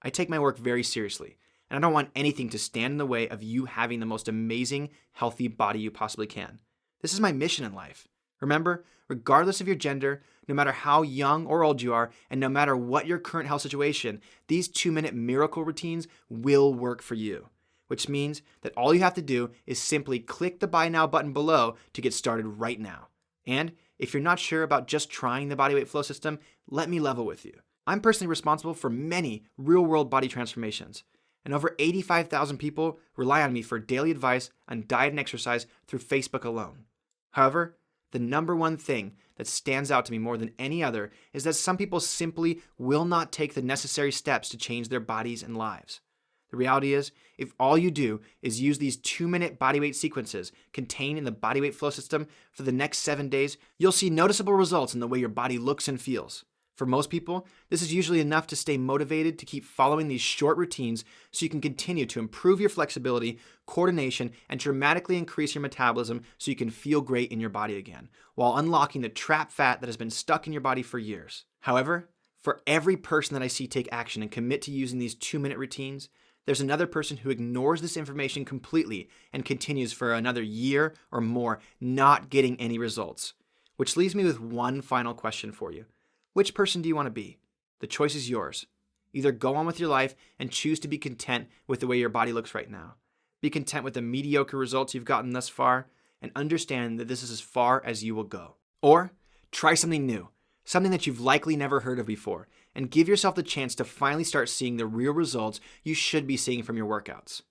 I take my work very seriously, and I don't want anything to stand in the way of you having the most amazing, healthy body you possibly can. This is my mission in life. Remember, regardless of your gender, no matter how young or old you are, and no matter what your current health situation, these 2-minute miracle routines will work for you. Which means that all you have to do is simply click the Buy Now button below to get started right now. And if you're not sure about just trying the Bodyweight Flow system, let me level with you. I'm personally responsible for many real-world body transformations, and over 85,000 people rely on me for daily advice on diet and exercise through Facebook alone. However, the number one thing that stands out to me more than any other is that some people simply will not take the necessary steps to change their bodies and lives. The reality is, if all you do is use these 2-minute bodyweight sequences contained in the Bodyweight Flow system for the next 7 days, you'll see noticeable results in the way your body looks and feels. For most people, this is usually enough to stay motivated to keep following these short routines so you can continue to improve your flexibility, coordination, and dramatically increase your metabolism so you can feel great in your body again, while unlocking the trapped fat that has been stuck in your body for years. However, for every person that I see take action and commit to using these 2-minute routines, there's another person who ignores this information completely and continues for another year or more not getting any results. Which leaves me with one final question for you. Which person do you want to be? The choice is yours. Either go on with your life and choose to be content with the way your body looks right now. Be content with the mediocre results you've gotten thus far and understand that this is as far as you will go. Or try something new, something that you've likely never heard of before, and give yourself the chance to finally start seeing the real results you should be seeing from your workouts.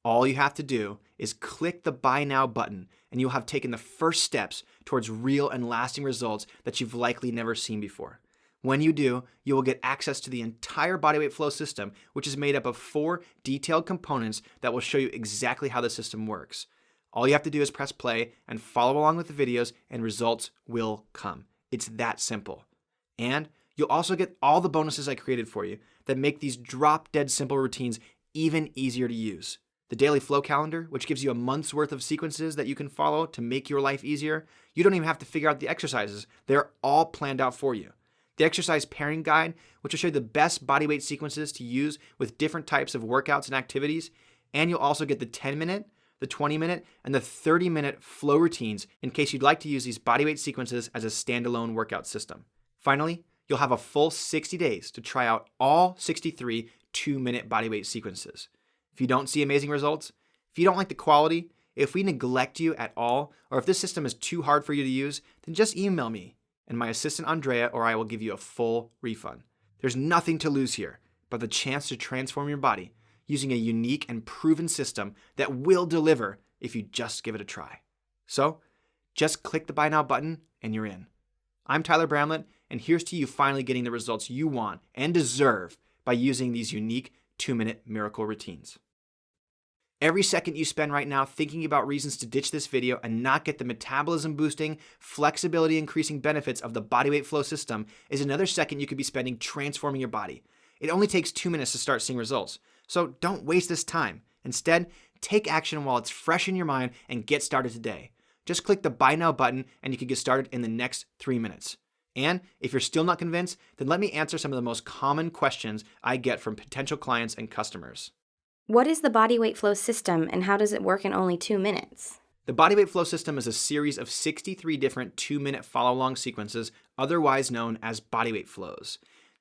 All you have to do is click the Buy Now button and you'll have taken the first steps towards real and lasting results that you've likely never seen before. When you do, you will get access to the entire Bodyweight Flow system, which is made up of 4 detailed components that will show you exactly how the system works. All you have to do is press play and follow along with the videos and results will come. It's that simple. And you'll also get all the bonuses I created for you that make these drop-dead simple routines even easier to use. The daily flow calendar, which gives you a month's worth of sequences that you can follow to make your life easier. You don't even have to figure out the exercises. They're all planned out for you. The exercise pairing guide, which will show you the best bodyweight sequences to use with different types of workouts and activities. And you'll also get the 10-minute, the 20-minute, and the 30-minute flow routines in case you'd like to use these bodyweight sequences as a standalone workout system. Finally, you'll have a full 60 days to try out all 63 2-minute bodyweight sequences. If you don't see amazing results, if you don't like the quality, if we neglect you at all, or if this system is too hard for you to use, then just email me and my assistant Andrea, or I will give you a full refund. There's nothing to lose here but the chance to transform your body using a unique and proven system that will deliver if you just give it a try. So, just click the Buy Now button and you're in. I'm Tyler Bramlett, and here's to you finally getting the results you want and deserve by using these unique 2-minute miracle routines. Every second you spend right now thinking about reasons to ditch this video and not get the metabolism boosting, flexibility increasing benefits of the Bodyweight Flow system is another second you could be spending transforming your body. It only takes 2 minutes to start seeing results, so don't waste this time. Instead, take action while it's fresh in your mind and get started today. Just click the Buy Now button and you can get started in the next 3 minutes. And if you're still not convinced, then let me answer some of the most common questions I get from potential clients and customers. What is the Bodyweight Flow system and how does it work in only 2 minutes? The Bodyweight Flow system is a series of 63 different 2-minute follow-along sequences, otherwise known as bodyweight flows.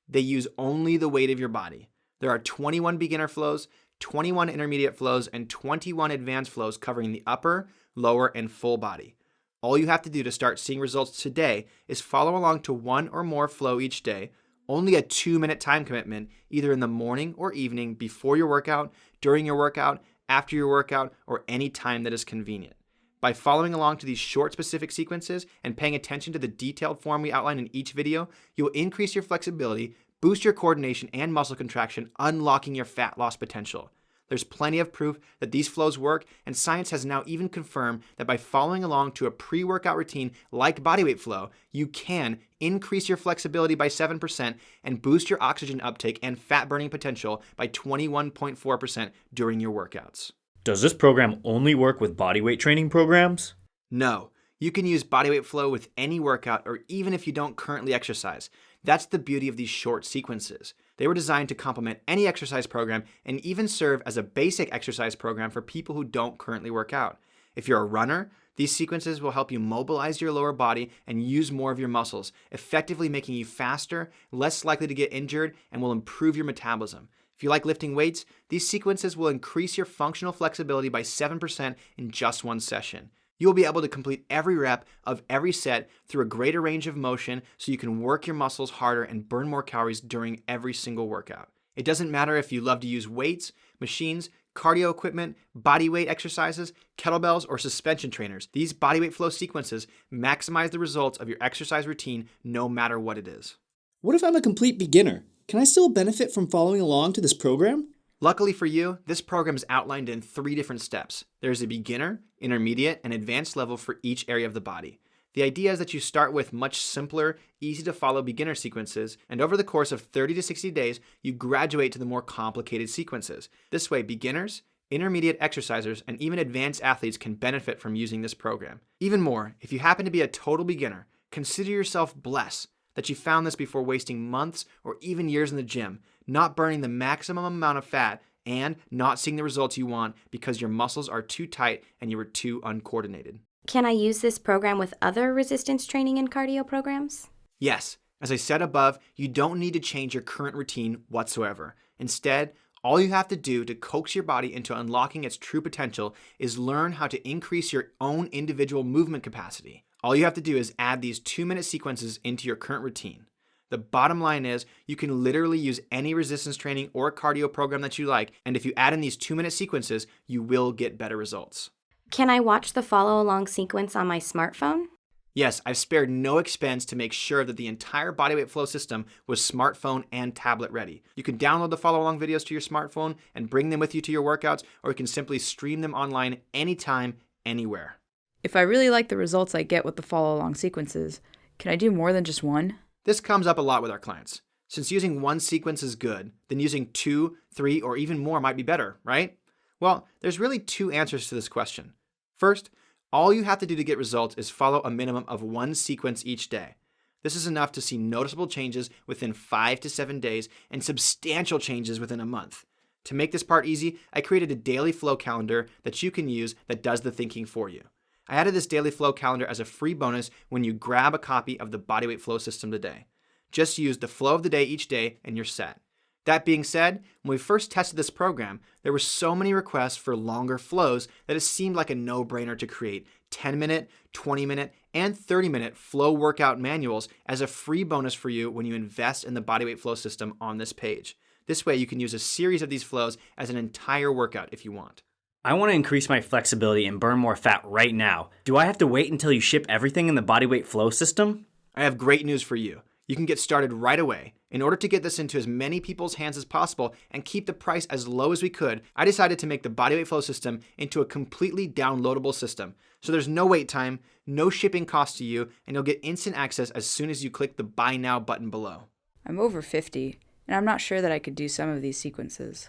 They use only the weight of your body. There are 21 beginner flows, 21 intermediate flows, and 21 advanced flows covering the upper, lower, and full body. All you have to do to start seeing results today is follow along to one or more flow each day, only a 2-minute time commitment, either in the morning or evening before your workout, during your workout, after your workout, or any time that is convenient. By following along to these short specific sequences and paying attention to the detailed form we outline in each video, you'll increase your flexibility, boost your coordination and muscle contraction, unlocking your fat loss potential. There's plenty of proof that these flows work, and science has now even confirmed that by following along to a pre-workout routine like Bodyweight Flow, you can increase your flexibility by 7% and boost your oxygen uptake and fat burning potential by 21.4% during your workouts. Does this program only work with bodyweight training programs? No, you can use Bodyweight Flow with any workout or even if you don't currently exercise. That's the beauty of these short sequences. They were designed to complement any exercise program and even serve as a basic exercise program for people who don't currently work out. If you're a runner, these sequences will help you mobilize your lower body and use more of your muscles, effectively making you faster, less likely to get injured, and will improve your metabolism. If you like lifting weights, these sequences will increase your functional flexibility by 7% in just one session. You will be able to complete every rep of every set through a greater range of motion so you can work your muscles harder and burn more calories during every single workout. It doesn't matter if you love to use weights, machines, cardio equipment, body weight exercises, kettlebells, or suspension trainers. These Bodyweight Flow sequences maximize the results of your exercise routine no matter what it is. What if I'm a complete beginner? Can I still benefit from following along to this program? Luckily for you, this program is outlined in 3 different steps. There's a beginner, intermediate, and advanced level for each area of the body. The idea is that you start with much simpler, easy to follow beginner sequences, and over the course of 30 to 60 days, you graduate to the more complicated sequences. This way, beginners, intermediate exercisers, and even advanced athletes can benefit from using this program. Even more, if you happen to be a total beginner, consider yourself blessed that you found this before wasting months or even years in the gym, not burning the maximum amount of fat, and not seeing the results you want because your muscles are too tight and you were too uncoordinated. Can I use this program with other resistance training and cardio programs? Yes, as I said above, you don't need to change your current routine whatsoever. Instead, all you have to do to coax your body into unlocking its true potential is learn how to increase your own individual movement capacity. All you have to do is add these 2-minute sequences into your current routine. The bottom line is you can literally use any resistance training or cardio program that you like, and if you add in these 2-minute sequences, you will get better results. Can I watch the follow-along sequence on my smartphone? Yes, I've spared no expense to make sure that the entire Bodyweight Flow system was smartphone and tablet ready. You can download the follow-along videos to your smartphone and bring them with you to your workouts, or you can simply stream them online anytime, anywhere. If I really like the results I get with the follow-along sequences, can I do more than just one? This comes up a lot with our clients. Since using one sequence is good, then using 2, 3, or even more might be better, right? Well, there's really two answers to this question. First, all you have to do to get results is follow a minimum of one sequence each day. This is enough to see noticeable changes within 5 to 7 days and substantial changes within a month. To make this part easy, I created a daily flow calendar that you can use that does the thinking for you. I added this daily flow calendar as a free bonus when you grab a copy of the Bodyweight Flow system today. Just use the flow of the day each day and you're set. That being said, when we first tested this program, there were so many requests for longer flows that it seemed like a no-brainer to create 10-minute, 20-minute, and 30-minute flow workout manuals as a free bonus for you when you invest in the Bodyweight Flow system on this page. This way you can use a series of these flows as an entire workout if you want. I want to increase my flexibility and burn more fat right now. Do I have to wait until you ship everything in the Bodyweight Flow system? I have great news for you. You can get started right away. In order to get this into as many people's hands as possible and keep the price as low as we could, I decided to make the Bodyweight Flow system into a completely downloadable system. So there's no wait time, no shipping cost to you, and you'll get instant access as soon as you click the Buy Now button below. I'm over 50, and I'm not sure that I could do some of these sequences.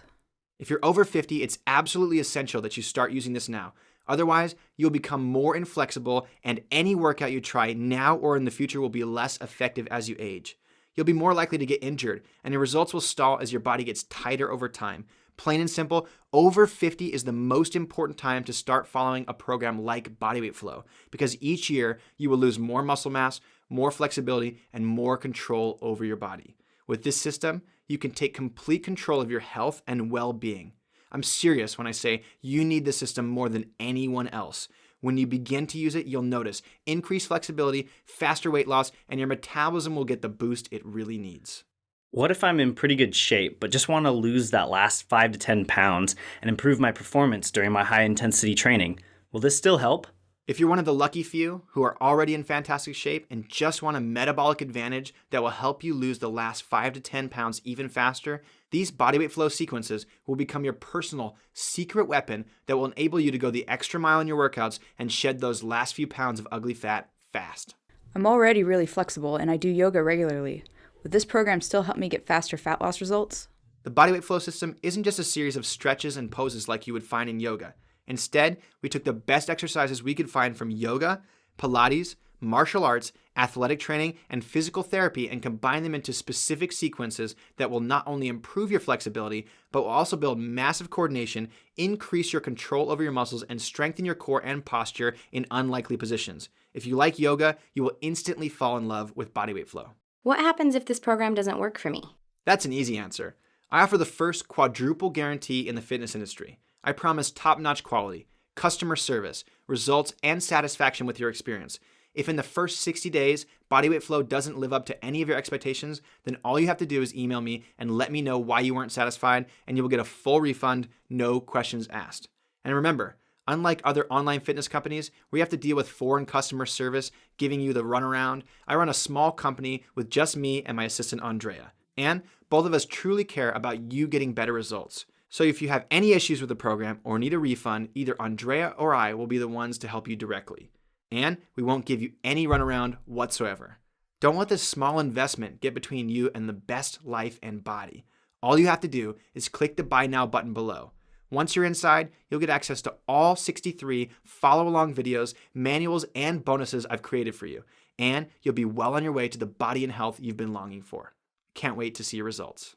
If you're over 50, it's absolutely essential that you start using this now. Otherwise, you'll become more inflexible, and any workout you try now or in the future will be less effective as you age. You'll be more likely to get injured, and your results will stall as your body gets tighter over time. Plain and simple, over 50 is the most important time to start following a program like Bodyweight Flow, because each year you will lose more muscle mass, more flexibility, and more control over your body. With this system, you can take complete control of your health and well-being. I'm serious when I say you need this system more than anyone else. When you begin to use it, you'll notice increased flexibility, faster weight loss, and your metabolism will get the boost it really needs. What if I'm in pretty good shape, but just want to lose that last 5 to 10 pounds and improve my performance during my high-intensity training? Will this still help? If you're one of the lucky few who are already in fantastic shape and just want a metabolic advantage that will help you lose the last 5 to 10 pounds even faster, these Bodyweight Flow sequences will become your personal secret weapon that will enable you to go the extra mile in your workouts and shed those last few pounds of ugly fat fast. I'm already really flexible, and I do yoga regularly. Would this program still help me get faster fat loss results? The Bodyweight Flow system isn't just a series of stretches and poses like you would find in yoga. Instead, we took the best exercises we could find from yoga, Pilates, martial arts, athletic training, and physical therapy and combined them into specific sequences that will not only improve your flexibility, but will also build massive coordination, increase your control over your muscles, and strengthen your core and posture in unlikely positions. If you like yoga, you will instantly fall in love with Bodyweight Flow. What happens if this program doesn't work for me? That's an easy answer. I offer the first quadruple guarantee in the fitness industry. I promise top-notch quality, customer service, results, and satisfaction with your experience. If in the first 60 days, Bodyweight Flow doesn't live up to any of your expectations, then all you have to do is email me and let me know why you weren't satisfied, and you will get a full refund, no questions asked. And remember, unlike other online fitness companies where you have to deal with foreign customer service giving you the runaround, I run a small company with just me and my assistant Andrea. And both of us truly care about you getting better results. So if you have any issues with the program or need a refund, either Andrea or I will be the ones to help you directly. And we won't give you any runaround whatsoever. Don't let this small investment get between you and the best life and body. All you have to do is click the Buy Now button below. Once you're inside, you'll get access to all 63 follow-along videos, manuals, and bonuses I've created for you. And you'll be well on your way to the body and health you've been longing for. Can't wait to see your results.